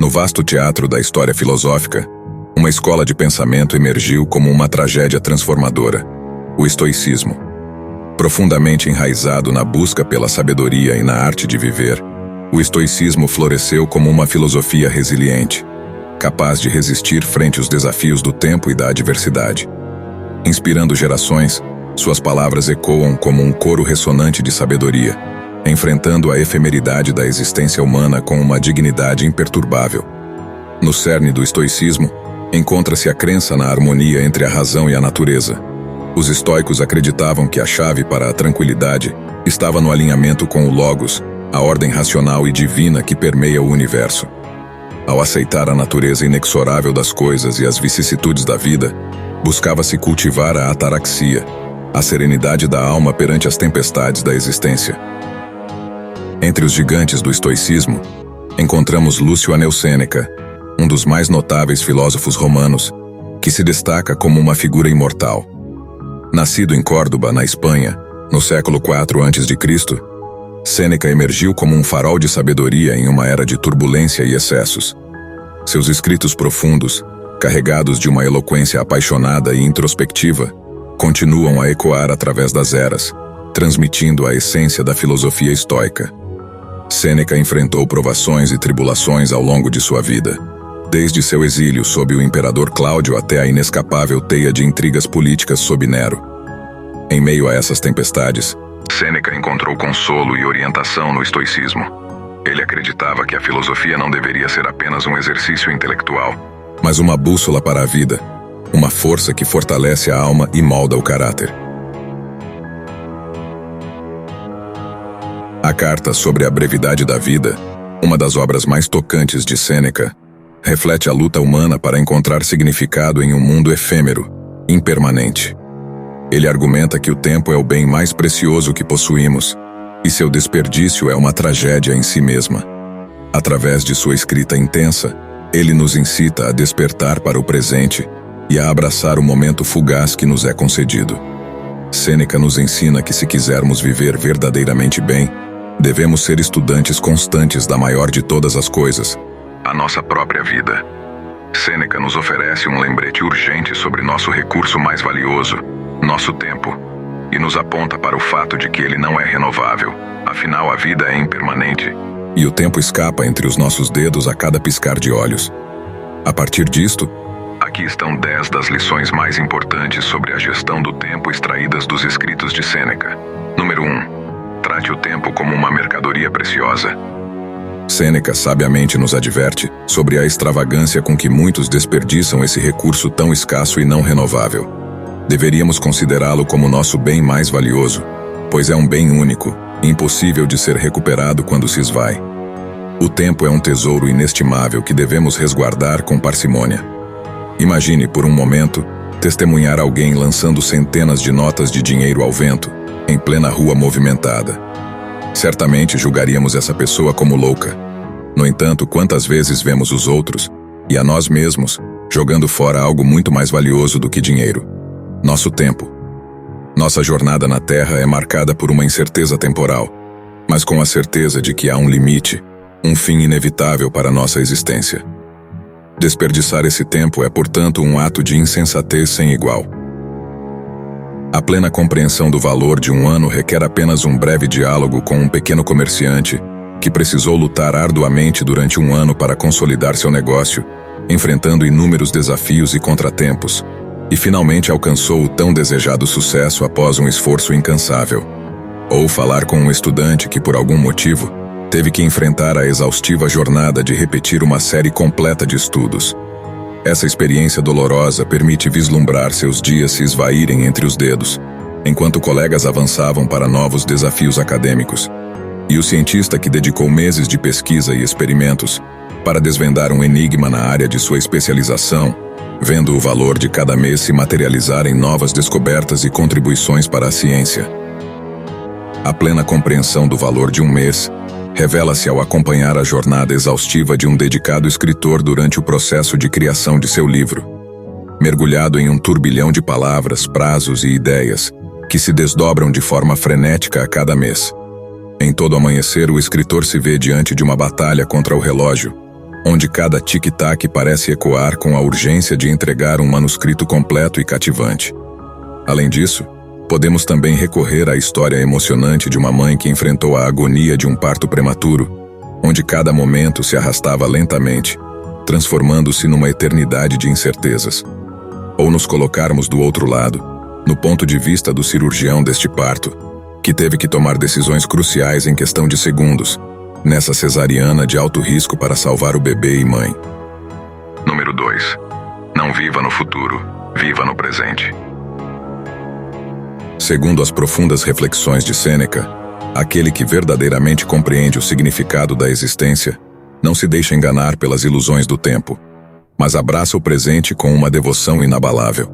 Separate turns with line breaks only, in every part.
No vasto teatro da história filosófica, uma escola de pensamento emergiu como uma tragédia transformadora: o estoicismo. Profundamente enraizado na busca pela sabedoria e na arte de viver, o estoicismo floresceu como uma filosofia resiliente, capaz de resistir frente aos desafios do tempo e da adversidade. Inspirando gerações, suas palavras ecoam como um coro ressonante de sabedoria, enfrentando a efemeridade da existência humana com uma dignidade imperturbável. No cerne do estoicismo, encontra-se a crença na harmonia entre a razão e a natureza. Os estoicos acreditavam que a chave para a tranquilidade estava no alinhamento com o Logos, a ordem racional e divina que permeia o universo. Ao aceitar a natureza inexorável das coisas e as vicissitudes da vida, buscava-se cultivar a ataraxia, a serenidade da alma perante as tempestades da existência. Entre os gigantes do estoicismo, encontramos Lúcio Aneu Sêneca, um dos mais notáveis filósofos romanos, que se destaca como uma figura imortal. Nascido em Córdoba, na Espanha, no século IV a.C., Sêneca emergiu como um farol de sabedoria em uma era de turbulência e excessos. Seus escritos profundos, carregados de uma eloquência apaixonada e introspectiva, continuam a ecoar através das eras, transmitindo a essência da filosofia estoica. Sêneca enfrentou provações e tribulações ao longo de sua vida, desde seu exílio sob o imperador Cláudio até a inescapável teia de intrigas políticas sob Nero. Em meio a essas tempestades, Sêneca encontrou consolo e orientação no estoicismo. Ele acreditava que a filosofia não deveria ser apenas um exercício intelectual, mas uma bússola para a vida, uma força que fortalece a alma e molda o caráter. A Carta sobre a Brevidade da Vida, uma das obras mais tocantes de Sêneca, reflete a luta humana para encontrar significado em um mundo efêmero, impermanente. Ele argumenta que o tempo é o bem mais precioso que possuímos, e seu desperdício é uma tragédia em si mesma. Através de sua escrita intensa, ele nos incita a despertar para o presente e a abraçar o momento fugaz que nos é concedido. Sêneca nos ensina que se quisermos viver verdadeiramente bem, devemos ser estudantes constantes da maior de todas as coisas, a nossa própria vida. Sêneca nos oferece um lembrete urgente sobre nosso recurso mais valioso, nosso tempo, e nos aponta para o fato de que ele não é renovável, afinal a vida é impermanente, e o tempo escapa entre os nossos dedos a cada piscar de olhos. A partir disto, aqui estão 10 das lições mais importantes sobre a gestão do tempo extraídas dos escritos de Sêneca. Número 1. Trate o tempo como uma mercadoria preciosa. Sêneca sabiamente nos adverte sobre a extravagância com que muitos desperdiçam esse recurso tão escasso e não renovável. Deveríamos considerá-lo como nosso bem mais valioso, pois é um bem único, impossível de ser recuperado quando se esvai. O tempo é um tesouro inestimável que devemos resguardar com parcimônia. Imagine, por um momento, testemunhar alguém lançando centenas de notas de dinheiro ao vento, em plena rua movimentada. Certamente julgaríamos essa pessoa como louca. No entanto, quantas vezes vemos os outros, e a nós mesmos, jogando fora algo muito mais valioso do que dinheiro: nosso tempo. Nossa jornada na Terra é marcada por uma incerteza temporal, mas com a certeza de que há um limite, um fim inevitável para nossa existência. Desperdiçar esse tempo é, portanto, um ato de insensatez sem igual. A plena compreensão do valor de um ano requer apenas um breve diálogo com um pequeno comerciante que precisou lutar arduamente durante um ano para consolidar seu negócio, enfrentando inúmeros desafios e contratempos, e finalmente alcançou o tão desejado sucesso após um esforço incansável. Ou falar com um estudante que, por algum motivo, teve que enfrentar a exaustiva jornada de repetir uma série completa de estudos. Essa experiência dolorosa permite vislumbrar seus dias se esvaírem entre os dedos, enquanto colegas avançavam para novos desafios acadêmicos. E o cientista que dedicou meses de pesquisa e experimentos para desvendar um enigma na área de sua especialização, vendo o valor de cada mês se materializar em novas descobertas e contribuições para a ciência. A plena compreensão do valor de um mês revela-se ao acompanhar a jornada exaustiva de um dedicado escritor durante o processo de criação de seu livro, mergulhado em um turbilhão de palavras, prazos e ideias que se desdobram de forma frenética a cada mês. Em todo amanhecer, o escritor se vê diante de uma batalha contra o relógio, onde cada tic-tac parece ecoar com a urgência de entregar um manuscrito completo e cativante. Além disso, podemos também recorrer à história emocionante de uma mãe que enfrentou a agonia de um parto prematuro, onde cada momento se arrastava lentamente, transformando-se numa eternidade de incertezas. Ou nos colocarmos do outro lado, no ponto de vista do cirurgião deste parto, que teve que tomar decisões cruciais em questão de segundos, nessa cesariana de alto risco para salvar o bebê e mãe. Número 2. Não viva no futuro, viva no presente. Segundo as profundas reflexões de Sêneca, aquele que verdadeiramente compreende o significado da existência não se deixa enganar pelas ilusões do tempo, mas abraça o presente com uma devoção inabalável.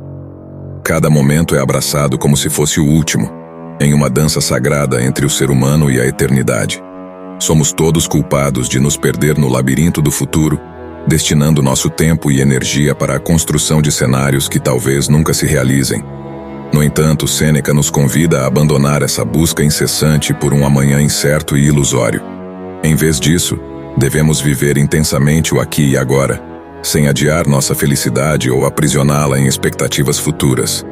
Cada momento é abraçado como se fosse o último, em uma dança sagrada entre o ser humano e a eternidade. Somos todos culpados de nos perder no labirinto do futuro, destinando nosso tempo e energia para a construção de cenários que talvez nunca se realizem. No entanto, Sêneca nos convida a abandonar essa busca incessante por um amanhã incerto e ilusório. Em vez disso, devemos viver intensamente o aqui e agora, sem adiar nossa felicidade ou aprisioná-la em expectativas futuras.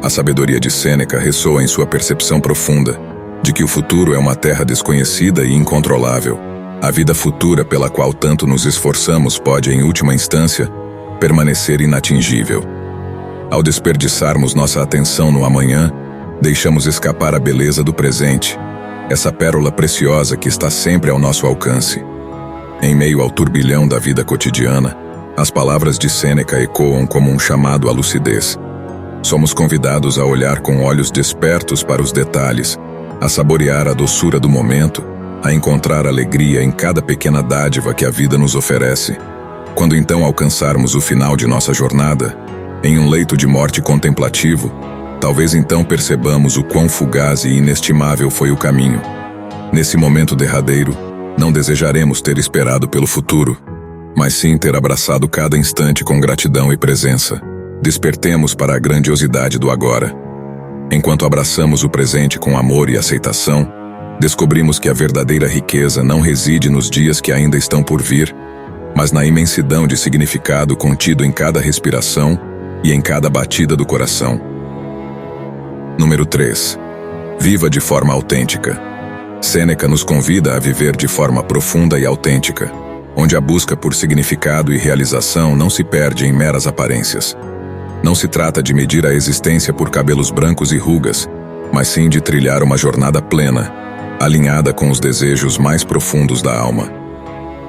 A sabedoria de Sêneca ressoa em sua percepção profunda de que o futuro é uma terra desconhecida e incontrolável. A vida futura pela qual tanto nos esforçamos pode, em última instância, permanecer inatingível. Ao desperdiçarmos nossa atenção no amanhã, deixamos escapar a beleza do presente, essa pérola preciosa que está sempre ao nosso alcance. Em meio ao turbilhão da vida cotidiana, as palavras de Sêneca ecoam como um chamado à lucidez. Somos convidados a olhar com olhos despertos para os detalhes, a saborear a doçura do momento, a encontrar alegria em cada pequena dádiva que a vida nos oferece. Quando então alcançarmos o final de nossa jornada, em um leito de morte contemplativo, talvez então percebamos o quão fugaz e inestimável foi o caminho. Nesse momento derradeiro, não desejaremos ter esperado pelo futuro, mas sim ter abraçado cada instante com gratidão e presença. Despertemos para a grandiosidade do agora. Enquanto abraçamos o presente com amor e aceitação, descobrimos que a verdadeira riqueza não reside nos dias que ainda estão por vir, mas na imensidão de significado contido em cada respiração e em cada batida do coração. Número 3. Viva de forma autêntica. Sêneca nos convida a viver de forma profunda e autêntica, onde a busca por significado e realização não se perde em meras aparências. Não se trata de medir a existência por cabelos brancos e rugas, mas sim de trilhar uma jornada plena, alinhada com os desejos mais profundos da alma.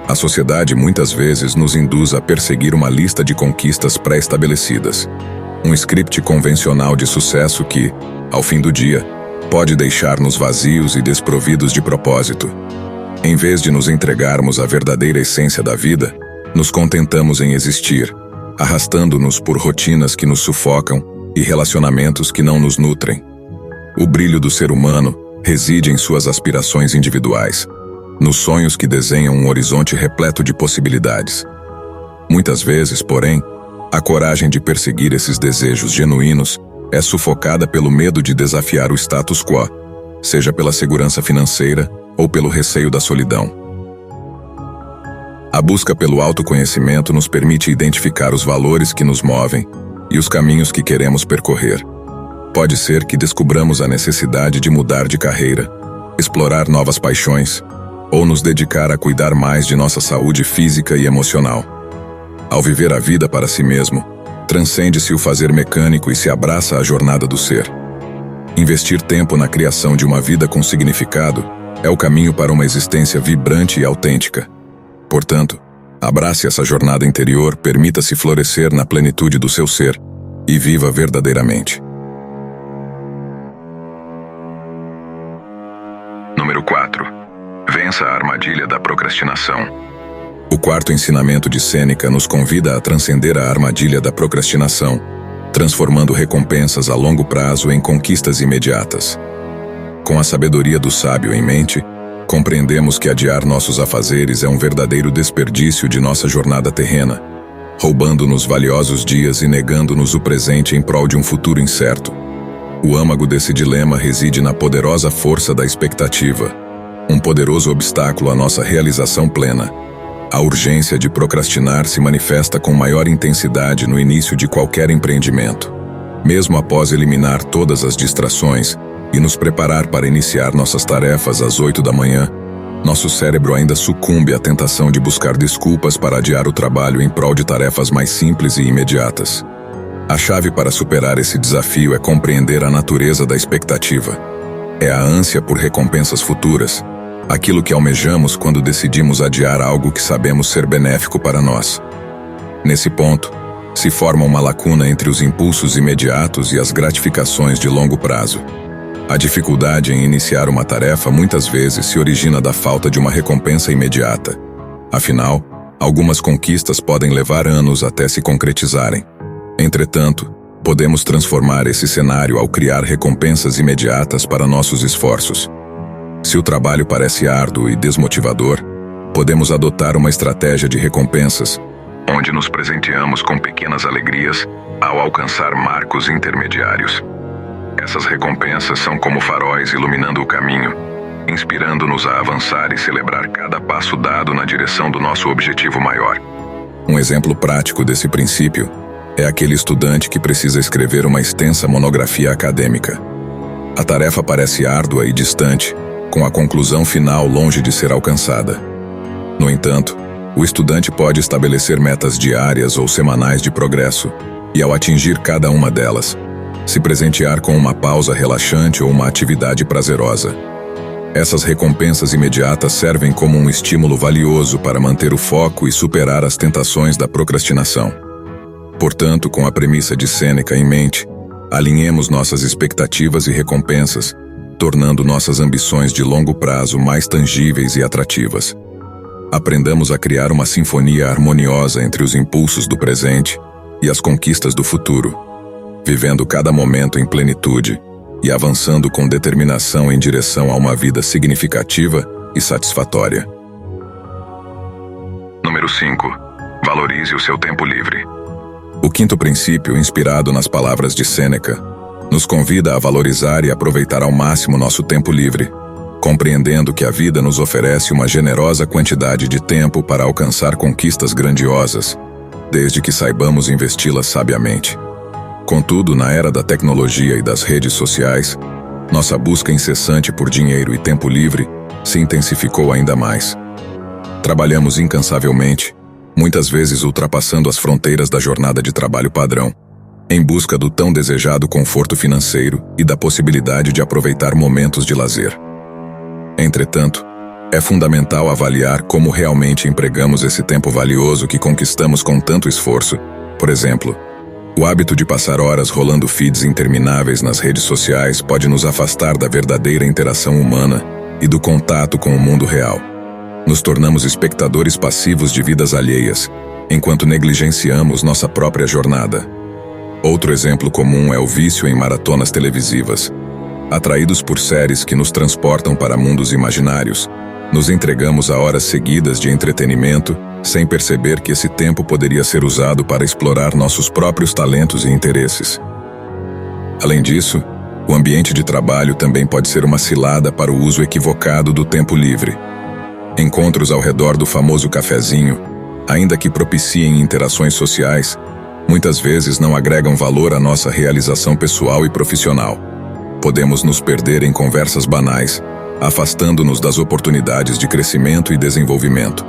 A sociedade muitas vezes nos induz a perseguir uma lista de conquistas pré-estabelecidas, um script convencional de sucesso que, ao fim do dia, pode deixar-nos vazios e desprovidos de propósito. Em vez de nos entregarmos à verdadeira essência da vida, nos contentamos em existir, arrastando-nos por rotinas que nos sufocam e relacionamentos que não nos nutrem. O brilho do ser humano reside em suas aspirações individuais, nos sonhos que desenham um horizonte repleto de possibilidades. Muitas vezes, porém, a coragem de perseguir esses desejos genuínos é sufocada pelo medo de desafiar o status quo, seja pela segurança financeira ou pelo receio da solidão. A busca pelo autoconhecimento nos permite identificar os valores que nos movem e os caminhos que queremos percorrer. Pode ser que descubramos a necessidade de mudar de carreira, explorar novas paixões, ou nos dedicar a cuidar mais de nossa saúde física e emocional. Ao viver a vida para si mesmo, transcende-se o fazer mecânico e se abraça a jornada do ser. Investir tempo na criação de uma vida com significado é o caminho para uma existência vibrante e autêntica. Portanto, abrace essa jornada interior, permita-se florescer na plenitude do seu ser e viva verdadeiramente. Número 4. Vença a armadilha da procrastinação. O quarto ensinamento de Sêneca nos convida a transcender a armadilha da procrastinação, transformando recompensas a longo prazo em conquistas imediatas. Com a sabedoria do sábio em mente, compreendemos que adiar nossos afazeres é um verdadeiro desperdício de nossa jornada terrena, roubando-nos valiosos dias e negando-nos o presente em prol de um futuro incerto. O âmago desse dilema reside na poderosa força da expectativa, um poderoso obstáculo à nossa realização plena. A urgência de procrastinar se manifesta com maior intensidade no início de qualquer empreendimento. Mesmo após eliminar todas as distrações e nos preparar para iniciar nossas tarefas às 8 da manhã, nosso cérebro ainda sucumbe à tentação de buscar desculpas para adiar o trabalho em prol de tarefas mais simples e imediatas. A chave para superar esse desafio é compreender a natureza da expectativa. É a ânsia por recompensas futuras, aquilo que almejamos quando decidimos adiar algo que sabemos ser benéfico para nós. Nesse ponto, se forma uma lacuna entre os impulsos imediatos e as gratificações de longo prazo. A dificuldade em iniciar uma tarefa muitas vezes se origina da falta de uma recompensa imediata. Afinal, algumas conquistas podem levar anos até se concretizarem. Entretanto, podemos transformar esse cenário ao criar recompensas imediatas para nossos esforços. Se o trabalho parece árduo e desmotivador, podemos adotar uma estratégia de recompensas, onde nos presenteamos com pequenas alegrias ao alcançar marcos intermediários. Essas recompensas são como faróis iluminando o caminho, inspirando-nos a avançar e celebrar cada passo dado na direção do nosso objetivo maior. Um exemplo prático desse princípio é aquele estudante que precisa escrever uma extensa monografia acadêmica. A tarefa parece árdua e distante, com a conclusão final longe de ser alcançada. No entanto, o estudante pode estabelecer metas diárias ou semanais de progresso, e ao atingir cada uma delas, se presentear com uma pausa relaxante ou uma atividade prazerosa. Essas recompensas imediatas servem como um estímulo valioso para manter o foco e superar as tentações da procrastinação. Portanto, com a premissa de Sêneca em mente, alinhemos nossas expectativas e recompensas, tornando nossas ambições de longo prazo mais tangíveis e atrativas. Aprendamos a criar uma sinfonia harmoniosa entre os impulsos do presente e as conquistas do futuro, vivendo cada momento em plenitude e avançando com determinação em direção a uma vida significativa e satisfatória. Número 5. Valorize o seu tempo livre. O quinto princípio, inspirado nas palavras de Sêneca, nos convida a valorizar e aproveitar ao máximo nosso tempo livre, compreendendo que a vida nos oferece uma generosa quantidade de tempo para alcançar conquistas grandiosas, desde que saibamos investi-las sabiamente. Contudo, na era da tecnologia e das redes sociais, nossa busca incessante por dinheiro e tempo livre se intensificou ainda mais. Trabalhamos incansavelmente, muitas vezes ultrapassando as fronteiras da jornada de trabalho padrão, em busca do tão desejado conforto financeiro e da possibilidade de aproveitar momentos de lazer. Entretanto, é fundamental avaliar como realmente empregamos esse tempo valioso que conquistamos com tanto esforço. Por exemplo, o hábito de passar horas rolando feeds intermináveis nas redes sociais pode nos afastar da verdadeira interação humana e do contato com o mundo real. Nos tornamos espectadores passivos de vidas alheias, enquanto negligenciamos nossa própria jornada. Outro exemplo comum é o vício em maratonas televisivas. Atraídos por séries que nos transportam para mundos imaginários, nos entregamos a horas seguidas de entretenimento, sem perceber que esse tempo poderia ser usado para explorar nossos próprios talentos e interesses. Além disso, o ambiente de trabalho também pode ser uma cilada para o uso equivocado do tempo livre. Encontros ao redor do famoso cafezinho, ainda que propiciem interações sociais, muitas vezes não agregam valor à nossa realização pessoal e profissional. Podemos nos perder em conversas banais, afastando-nos das oportunidades de crescimento e desenvolvimento.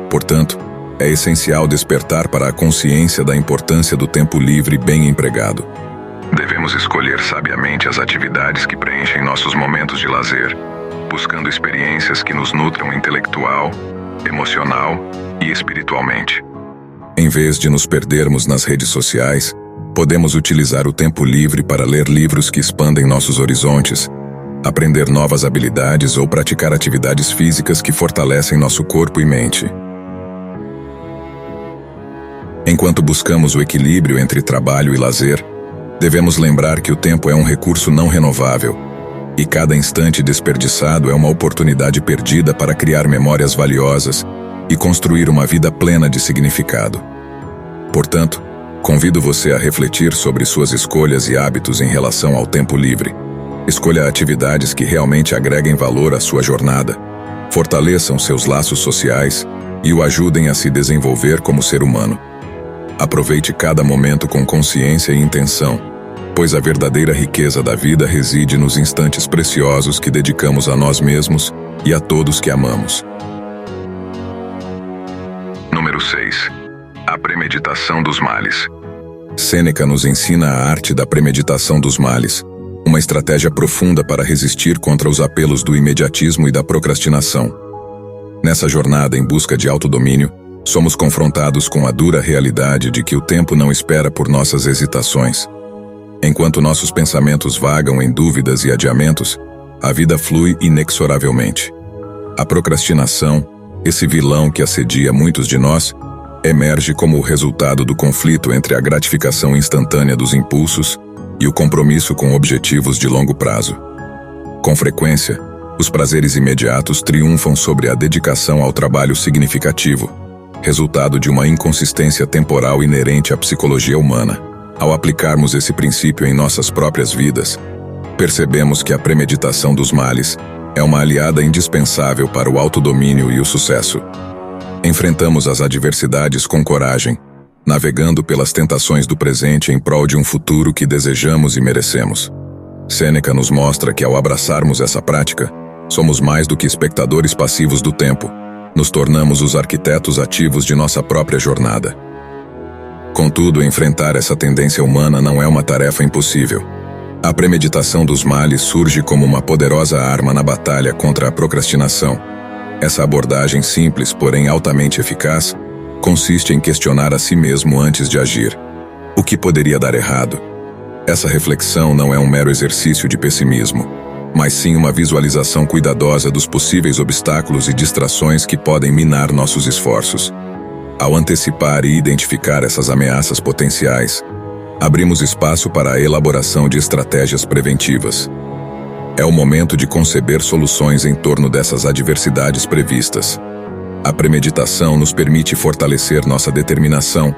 Portanto, é essencial despertar para a consciência da importância do tempo livre bem empregado. Devemos escolher sabiamente as atividades que preenchem nossos momentos de lazer, buscando experiências que nos nutram intelectual, emocional e espiritualmente. Em vez de nos perdermos nas redes sociais, podemos utilizar o tempo livre para ler livros que expandem nossos horizontes, aprender novas habilidades ou praticar atividades físicas que fortalecem nosso corpo e mente. Enquanto buscamos o equilíbrio entre trabalho e lazer, devemos lembrar que o tempo é um recurso não renovável, e cada instante desperdiçado é uma oportunidade perdida para criar memórias valiosas e construir uma vida plena de significado. Portanto, convido você a refletir sobre suas escolhas e hábitos em relação ao tempo livre. Escolha atividades que realmente agreguem valor à sua jornada, fortaleçam seus laços sociais e o ajudem a se desenvolver como ser humano. Aproveite cada momento com consciência e intenção, pois a verdadeira riqueza da vida reside nos instantes preciosos que dedicamos a nós mesmos e a todos que amamos. Número 6. A premeditação dos males. Sêneca nos ensina a arte da premeditação dos males, uma estratégia profunda para resistir contra os apelos do imediatismo e da procrastinação. Nessa jornada em busca de autodomínio, somos confrontados com a dura realidade de que o tempo não espera por nossas hesitações. Enquanto nossos pensamentos vagam em dúvidas e adiamentos, a vida flui inexoravelmente. A procrastinação, esse vilão que assedia muitos de nós, emerge como o resultado do conflito entre a gratificação instantânea dos impulsos e o compromisso com objetivos de longo prazo. Com frequência, os prazeres imediatos triunfam sobre a dedicação ao trabalho significativo, resultado de uma inconsistência temporal inerente à psicologia humana. Ao aplicarmos esse princípio em nossas próprias vidas, percebemos que a premeditação dos males é uma aliada indispensável para o autodomínio e o sucesso. Enfrentamos as adversidades com coragem, navegando pelas tentações do presente em prol de um futuro que desejamos e merecemos. Sêneca nos mostra que ao abraçarmos essa prática, somos mais do que espectadores passivos do tempo, nos tornamos os arquitetos ativos de nossa própria jornada. Contudo, enfrentar essa tendência humana não é uma tarefa impossível. A premeditação dos males surge como uma poderosa arma na batalha contra a procrastinação. Essa abordagem simples, porém altamente eficaz, consiste em questionar a si mesmo antes de agir. O que poderia dar errado? Essa reflexão não é um mero exercício de pessimismo, mas sim uma visualização cuidadosa dos possíveis obstáculos e distrações que podem minar nossos esforços. Ao antecipar e identificar essas ameaças potenciais, abrimos espaço para a elaboração de estratégias preventivas. É o momento de conceber soluções em torno dessas adversidades previstas. A premeditação nos permite fortalecer nossa determinação,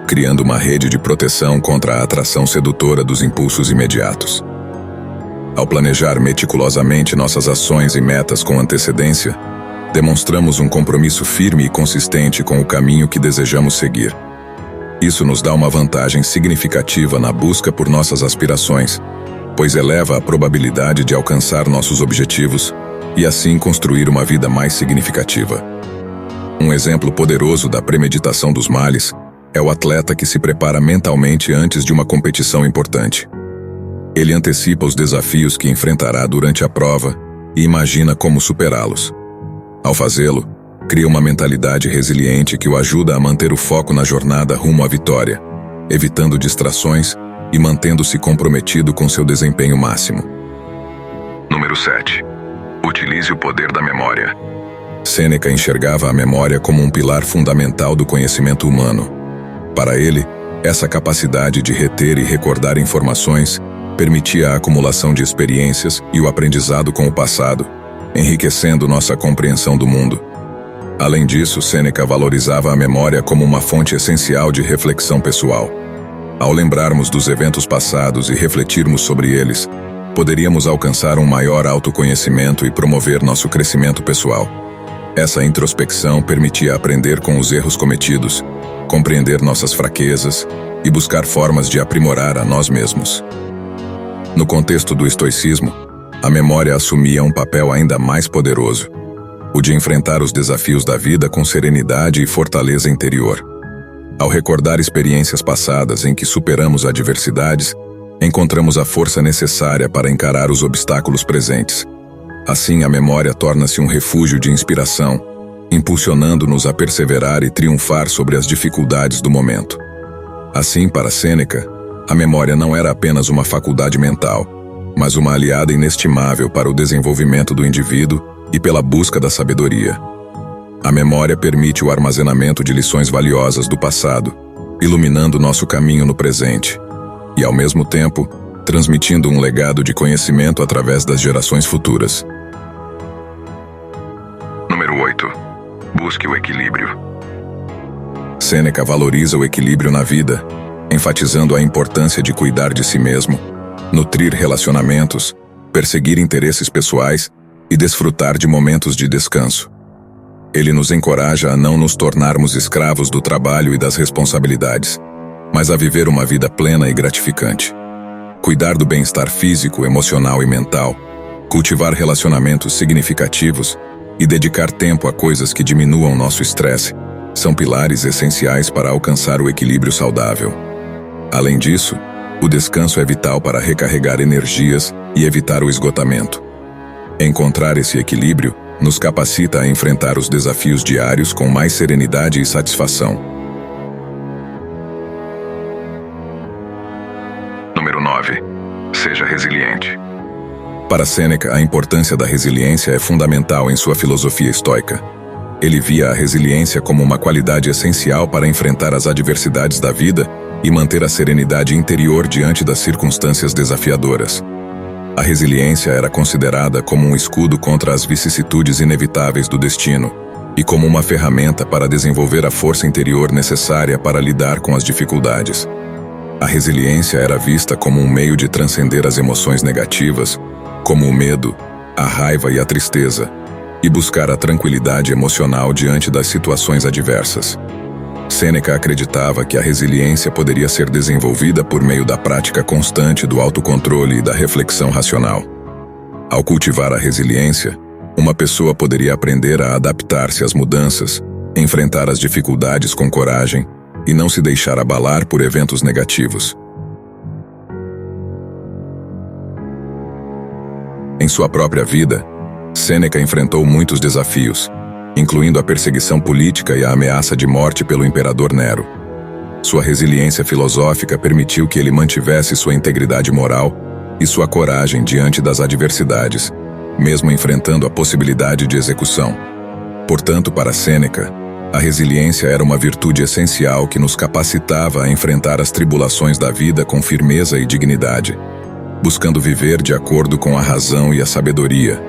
criando uma rede de proteção contra a atração sedutora dos impulsos imediatos. Ao planejar meticulosamente nossas ações e metas com antecedência, demonstramos um compromisso firme e consistente com o caminho que desejamos seguir. Isso nos dá uma vantagem significativa na busca por nossas aspirações, pois eleva a probabilidade de alcançar nossos objetivos e assim construir uma vida mais significativa. Um exemplo poderoso da premeditação dos males é o atleta que se prepara mentalmente antes de uma competição importante. Ele antecipa os desafios que enfrentará durante a prova e imagina como superá-los. Ao fazê-lo, cria uma mentalidade resiliente que o ajuda a manter o foco na jornada rumo à vitória, evitando distrações e mantendo-se comprometido com seu desempenho máximo. Número 7. Utilize o poder da memória. Sêneca enxergava a memória como um pilar fundamental do conhecimento humano. Para ele, essa capacidade de reter e recordar informações permitia a acumulação de experiências e o aprendizado com o passado, enriquecendo nossa compreensão do mundo. Além disso, Sêneca valorizava a memória como uma fonte essencial de reflexão pessoal. Ao lembrarmos dos eventos passados e refletirmos sobre eles, poderíamos alcançar um maior autoconhecimento e promover nosso crescimento pessoal. Essa introspecção permitia aprender com os erros cometidos, compreender nossas fraquezas e buscar formas de aprimorar a nós mesmos. No contexto do estoicismo, a memória assumia um papel ainda mais poderoso, o de enfrentar os desafios da vida com serenidade e fortaleza interior. Ao recordar experiências passadas em que superamos adversidades, encontramos a força necessária para encarar os obstáculos presentes. Assim, a memória torna-se um refúgio de inspiração, impulsionando-nos a perseverar e triunfar sobre as dificuldades do momento. Assim, para Sêneca, a memória não era apenas uma faculdade mental, mas uma aliada inestimável para o desenvolvimento do indivíduo e pela busca da sabedoria. A memória permite o armazenamento de lições valiosas do passado, iluminando nosso caminho no presente, e, ao mesmo tempo, transmitindo um legado de conhecimento através das gerações futuras. Número 8. Busque o equilíbrio. Sêneca valoriza o equilíbrio na vida, enfatizando a importância de cuidar de si mesmo, nutrir relacionamentos, perseguir interesses pessoais e desfrutar de momentos de descanso. Ele nos encoraja a não nos tornarmos escravos do trabalho e das responsabilidades, mas a viver uma vida plena e gratificante. Cuidar do bem-estar físico, emocional e mental, cultivar relacionamentos significativos e dedicar tempo a coisas que diminuam nosso estresse são pilares essenciais para alcançar o equilíbrio saudável. Além disso, o descanso é vital para recarregar energias e evitar o esgotamento. Encontrar esse equilíbrio nos capacita a enfrentar os desafios diários com mais serenidade e satisfação. Número 9. Seja resiliente. Para Sêneca, a importância da resiliência é fundamental em sua filosofia estoica. Ele via a resiliência como uma qualidade essencial para enfrentar as adversidades da vida e manter a serenidade interior diante das circunstâncias desafiadoras. A resiliência era considerada como um escudo contra as vicissitudes inevitáveis do destino e como uma ferramenta para desenvolver a força interior necessária para lidar com as dificuldades. A resiliência era vista como um meio de transcender as emoções negativas, como o medo, a raiva e a tristeza, e buscar a tranquilidade emocional diante das situações adversas. Sêneca acreditava que a resiliência poderia ser desenvolvida por meio da prática constante do autocontrole e da reflexão racional. Ao cultivar a resiliência, uma pessoa poderia aprender a adaptar-se às mudanças, enfrentar as dificuldades com coragem e não se deixar abalar por eventos negativos. Em sua própria vida, Sêneca enfrentou muitos desafios, incluindo a perseguição política e a ameaça de morte pelo imperador Nero. Sua resiliência filosófica permitiu que ele mantivesse sua integridade moral e sua coragem diante das adversidades, mesmo enfrentando a possibilidade de execução. Portanto, para Sêneca, a resiliência era uma virtude essencial que nos capacitava a enfrentar as tribulações da vida com firmeza e dignidade, buscando viver de acordo com a razão e a sabedoria,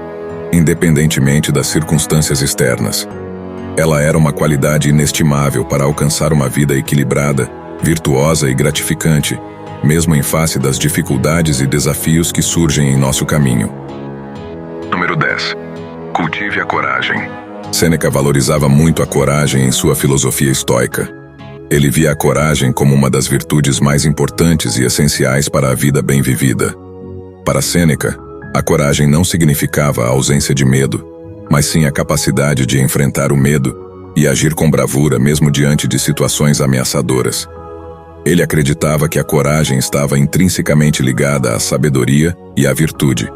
independentemente das circunstâncias externas. Ela era uma qualidade inestimável para alcançar uma vida equilibrada, virtuosa e gratificante, mesmo em face das dificuldades e desafios que surgem em nosso caminho. Número 10. Cultive a coragem. Sêneca valorizava muito a coragem em sua filosofia estoica. Ele via a coragem como uma das virtudes mais importantes e essenciais para a vida bem vivida. Para Sêneca, a coragem não significava a ausência de medo, mas sim a capacidade de enfrentar o medo e agir com bravura mesmo diante de situações ameaçadoras. Ele acreditava que a coragem estava intrinsecamente ligada à sabedoria e à virtude.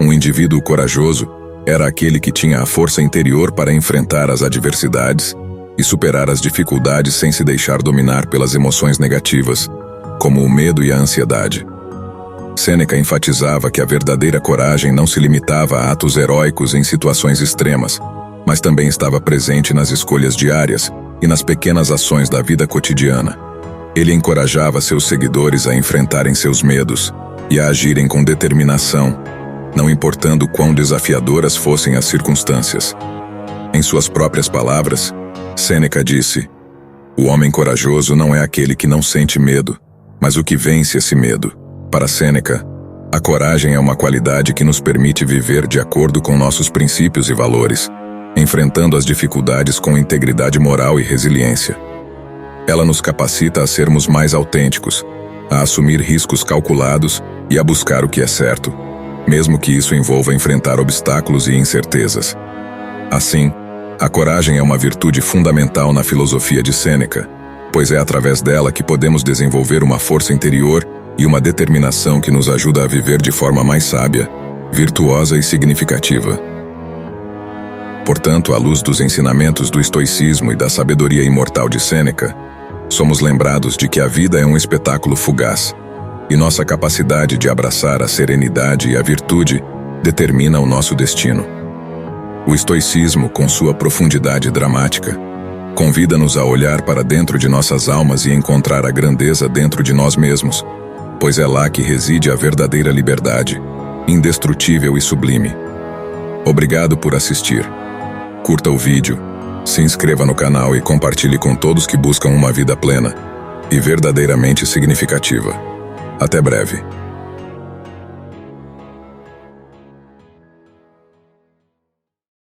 Um indivíduo corajoso era aquele que tinha a força interior para enfrentar as adversidades e superar as dificuldades sem se deixar dominar pelas emoções negativas, como o medo e a ansiedade. Sêneca enfatizava que a verdadeira coragem não se limitava a atos heróicos em situações extremas, mas também estava presente nas escolhas diárias e nas pequenas ações da vida cotidiana. Ele encorajava seus seguidores a enfrentarem seus medos e a agirem com determinação, não importando quão desafiadoras fossem as circunstâncias. Em suas próprias palavras, Sêneca disse: "O homem corajoso não é aquele que não sente medo, mas o que vence esse medo." Para Sêneca, a coragem é uma qualidade que nos permite viver de acordo com nossos princípios e valores, enfrentando as dificuldades com integridade moral e resiliência. Ela nos capacita a sermos mais autênticos, a assumir riscos calculados e a buscar o que é certo, mesmo que isso envolva enfrentar obstáculos e incertezas. Assim, a coragem é uma virtude fundamental na filosofia de Sêneca, pois é através dela que podemos desenvolver uma força interior e uma determinação que nos ajuda a viver de forma mais sábia, virtuosa e significativa. Portanto, à luz dos ensinamentos do estoicismo e da sabedoria imortal de Sêneca, somos lembrados de que a vida é um espetáculo fugaz, e nossa capacidade de abraçar a serenidade e a virtude determina o nosso destino. O estoicismo, com sua profundidade dramática, convida-nos a olhar para dentro de nossas almas e encontrar a grandeza dentro de nós mesmos, pois é lá que reside a verdadeira liberdade, indestrutível e sublime. Obrigado por assistir. Curta o vídeo, se inscreva no canal e compartilhe com todos que buscam uma vida plena e verdadeiramente significativa. Até breve.